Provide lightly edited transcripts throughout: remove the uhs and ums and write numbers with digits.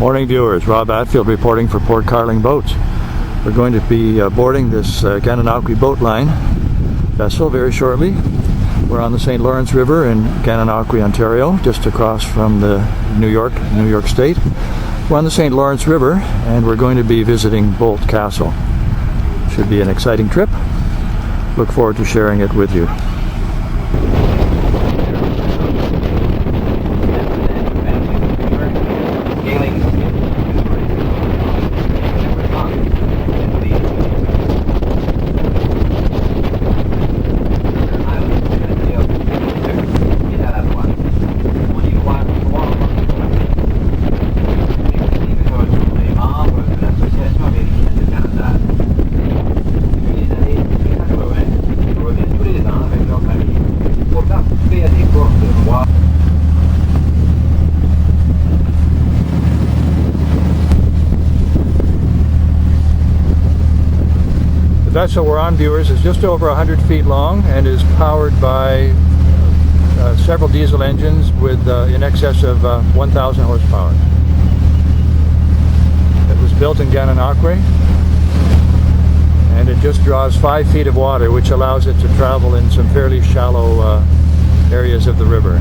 Morning viewers, Rob Atfield reporting for Port Carling Boats. We're going to be boarding this Gananoque boat line vessel very shortly. We're on the St. Lawrence River in Gananoque, Ontario, just across from the New York State. We're on the St. Lawrence River and we're going to be visiting Boldt Castle. Should be an exciting trip. Look forward to sharing it with you. The vessel we're on, viewers, is just over 100 feet long and is powered by several diesel engines with in excess of 1,000 horsepower. It was built in Gananoque and it just draws 5 feet of water, which allows it to travel in some fairly shallow areas of the river.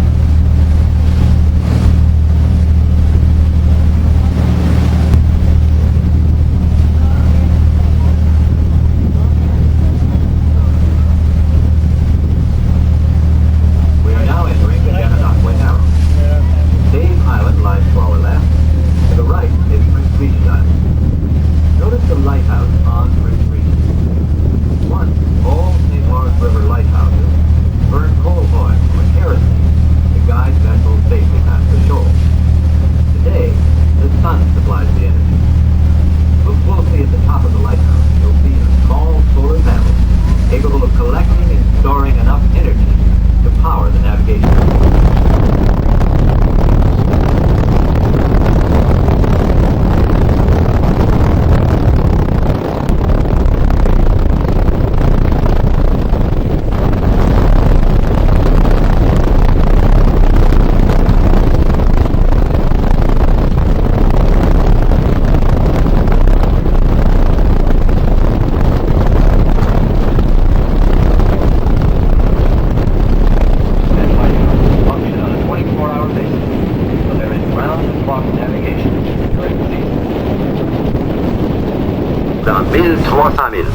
Dans 1300 milles,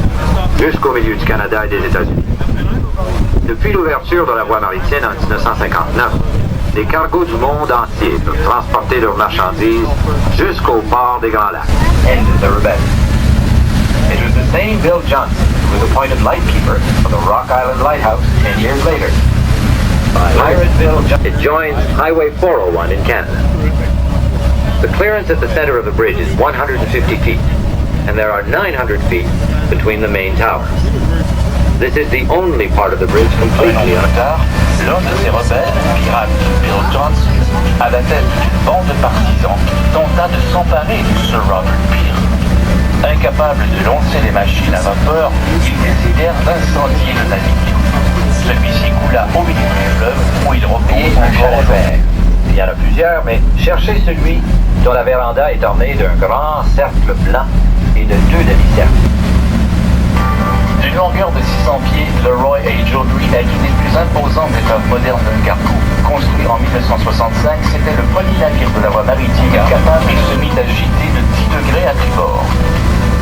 jusqu'au milieu du Canada et des États-Unis. Depuis l'ouverture de la voie maritime en 1959, des cargos du monde entier peuvent transporter leurs marchandises jusqu'au port des Grands Lacs. Ended the rebellion. It was the same Bill Johnson who was appointed lightkeeper for the Rock Island Lighthouse 10 years later. It joins Highway 401 in Canada. The clearance at the center of the bridge is 150 feet, and there are 900 feet between the main towers. This is the only part of the bridge completely tard, l'un de ces rebelles, pirate Bill Johnson, à la tête d'une bande de partisans, tenta de s'emparer de Sir Robert Peel. Incapables de lancer les machines à vapeur, ils décidèrent d'incendier le navire. Celui-ci coula au milieu du fleuve où il reprit encore vert. Il y en a plusieurs, mais cherchez celui dont la véranda est ornée d'un grand cercle blanc et de 2 demi-cercles. D'une longueur de 600 pieds, le Roy A. Jodrey est l'une des plus imposantes épreuves modernes d'un cargo. Construit en 1965, c'était le premier navire de la voie maritime capable et se mit à gîter de 10 degrés à tribord.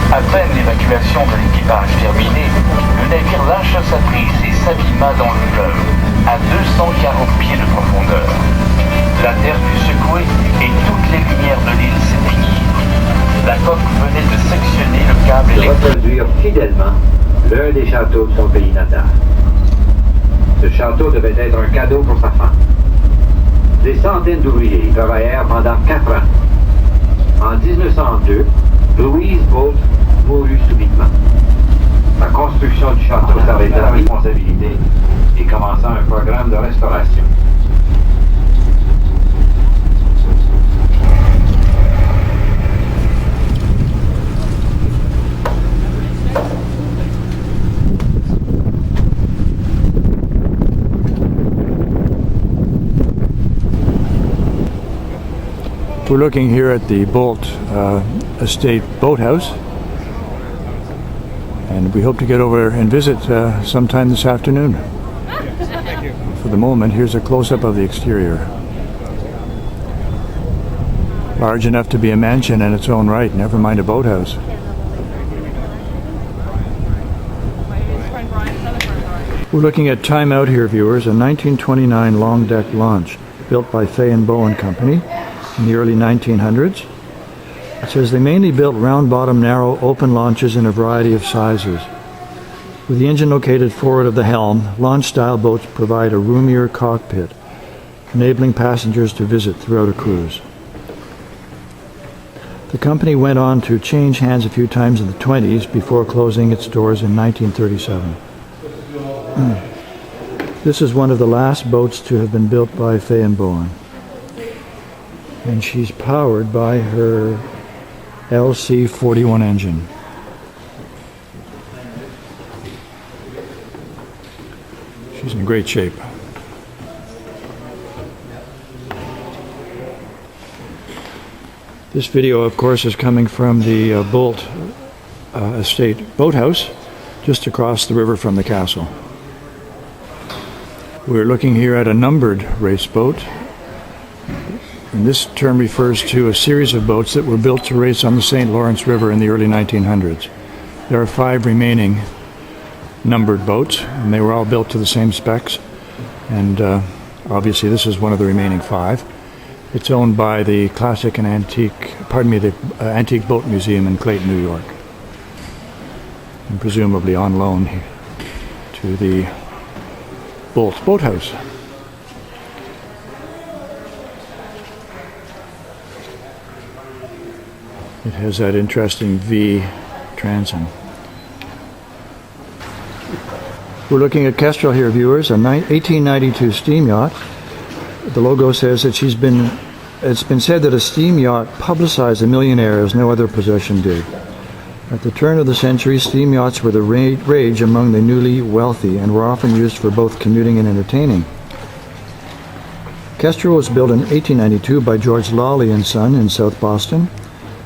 À peine l'évacuation de l'équipage terminée, le navire lâcha sa prise et s'abîma dans le fleuve, à 240 pieds de profondeur. La terre fut secouée et toutes les lumières de l'île s'éteignirent. La coque venait de sectionner le câble électrique. Reconduire fidèlement l'un des châteaux de son pays natal. Ce château devait être un cadeau pour sa femme. Des centaines d'ouvriers y travaillèrent pendant 4 ans. En 1902, Louise Boldt mourut subitement. La construction du château s'arrêta à la responsabilité et commença un programme de restauration. We're looking here at the Boldt Estate Boathouse, and we hope to get over and visit sometime this afternoon. For the moment, here's a close-up of the exterior. Large enough to be a mansion in its own right, never mind a boathouse. We're looking at Time Out here, viewers, a 1929 long-deck launch built by Fay & Bow and Company in the early 1900s. It says they mainly built round-bottom, narrow, open launches in a variety of sizes. With the engine located forward of the helm, launch-style boats provide a roomier cockpit, enabling passengers to visit throughout a cruise. The company went on to change hands a few times in the 20s before closing its doors in 1937. This is one of the last boats to have been built by Fay & Bowen. And she's powered by her LC-41 engine. She's in great shape. This video, of course, is coming from the Boldt Estate Boathouse, just across the river from the castle. We're looking here at a numbered race boat, and this term refers to a series of boats that were built to race on the St. Lawrence River in the early 1900s. There are 5 remaining numbered boats, and they were all built to the same specs, and obviously this is one of the remaining 5. It's owned by the Antique Boat Museum in Clayton, New York, and presumably on loan to the Boldt Boathouse. It has that interesting V transom. We're looking at Kestrel here, viewers, a 1892 steam yacht. The logo says that it's been said that a steam yacht publicized a millionaire as no other possession did. At the turn of the century, steam yachts were the rage among the newly wealthy and were often used for both commuting and entertaining. Kestrel was built in 1892 by George Lawley and Son in South Boston,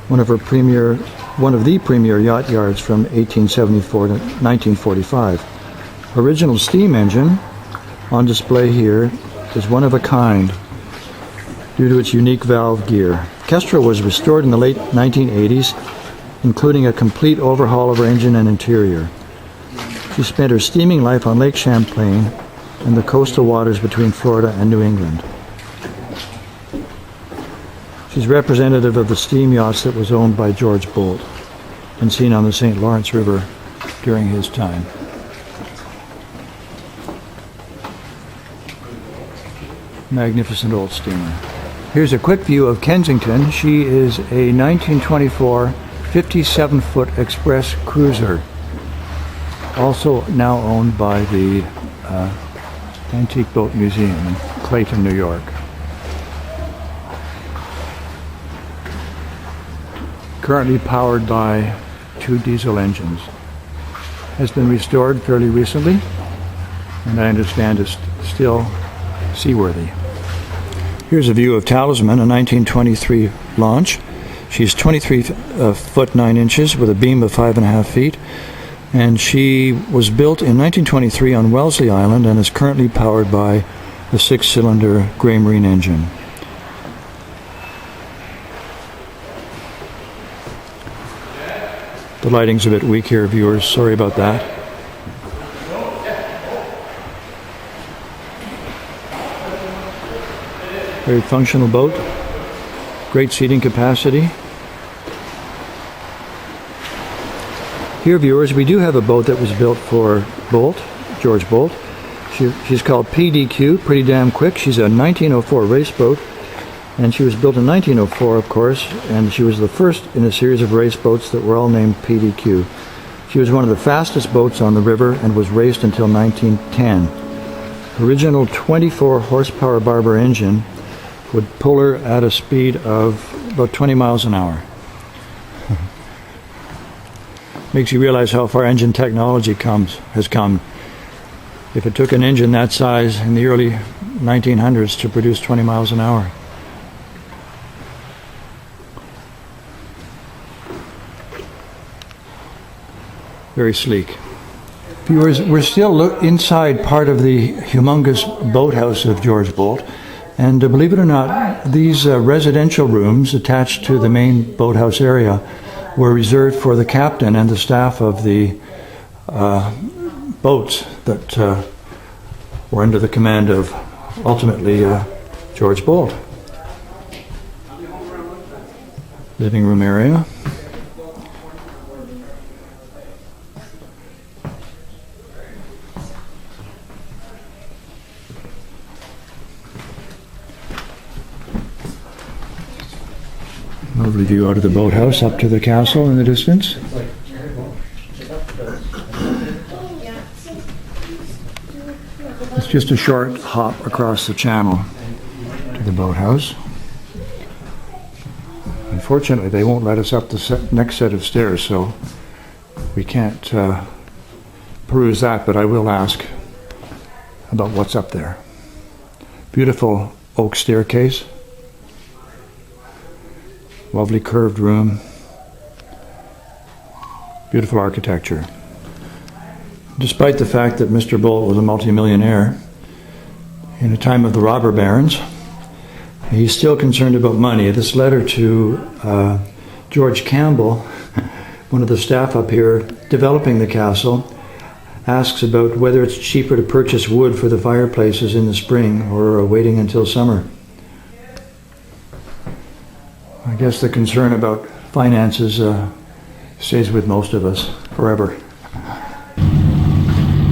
one of the premier yacht yards from 1874 to 1945. Original steam engine on display here is one of a kind due to its unique valve gear. Kestrel was restored in the late 1980s, including a complete overhaul of her engine and interior. She spent her steaming life on Lake Champlain and the coastal waters between Florida and New England. She's representative of the steam yachts that was owned by George Boldt and seen on the St. Lawrence River during his time. Magnificent old steamer. Here's a quick view of Kensington. She is a 1924 57-foot express cruiser, also now owned by the Antique Boat Museum in Clayton, New York. Currently powered by 2 diesel engines. Has been restored fairly recently, and I understand is still seaworthy. Here's a view of Talisman, a 1923 launch. She's 23 foot 9 inches with a beam of 5.5 feet, and she was built in 1923 on Wellesley Island and is currently powered by the 6-cylinder Gray Marine engine. The lighting's a bit weak here, viewers. Sorry about that. Very functional boat. Great seating capacity. Here, viewers, we do have a boat that was built for Boldt, George Boldt. She's called PDQ, Pretty Damn Quick. She's a 1904 race boat, and she was built in 1904, of course, and she was the first in a series of race boats that were all named PDQ. She was one of the fastest boats on the river and was raced until 1910. Original 24 horsepower Barber engine would pull her at a speed of about 20 miles an hour. Makes you realize how far engine technology has come. If it took an engine that size in the early 1900s to produce 20 miles an hour. Very sleek. Viewers, we're still inside part of the humongous boathouse of George Boldt, and believe it or not, these residential rooms attached to the main boathouse area were reserved for the captain and the staff of the boats that were under the command of, ultimately, George Boldt. Living room area. Lovely view out of the boathouse up to the castle in the distance. It's just a short hop across the channel to the boathouse. Unfortunately, they won't let us up the next set of stairs, so we can't peruse that, but I will ask about what's up there. Beautiful oak staircase. Lovely curved room. Beautiful architecture. Despite the fact that Mr. Boldt was a multimillionaire in a time of the robber barons, he's still concerned about money. This letter to George Campbell, one of the staff up here developing the castle, asks about whether it's cheaper to purchase wood for the fireplaces in the spring or waiting until summer. I guess the concern about finances stays with most of us forever.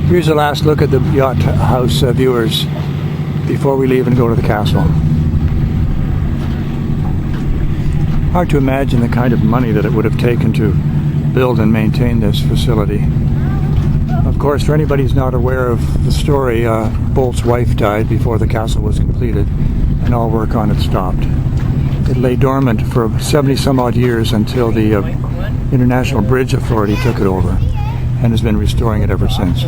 Here's a last look at the Yacht House, viewers, before we leave and go to the castle. Hard to imagine the kind of money that it would have taken to build and maintain this facility. Of course, for anybody who's not aware of the story, Boldt's wife died before the castle was completed, and all work on it stopped. It lay dormant for 70 some odd years until the International Bridge Authority took it over and has been restoring it ever since.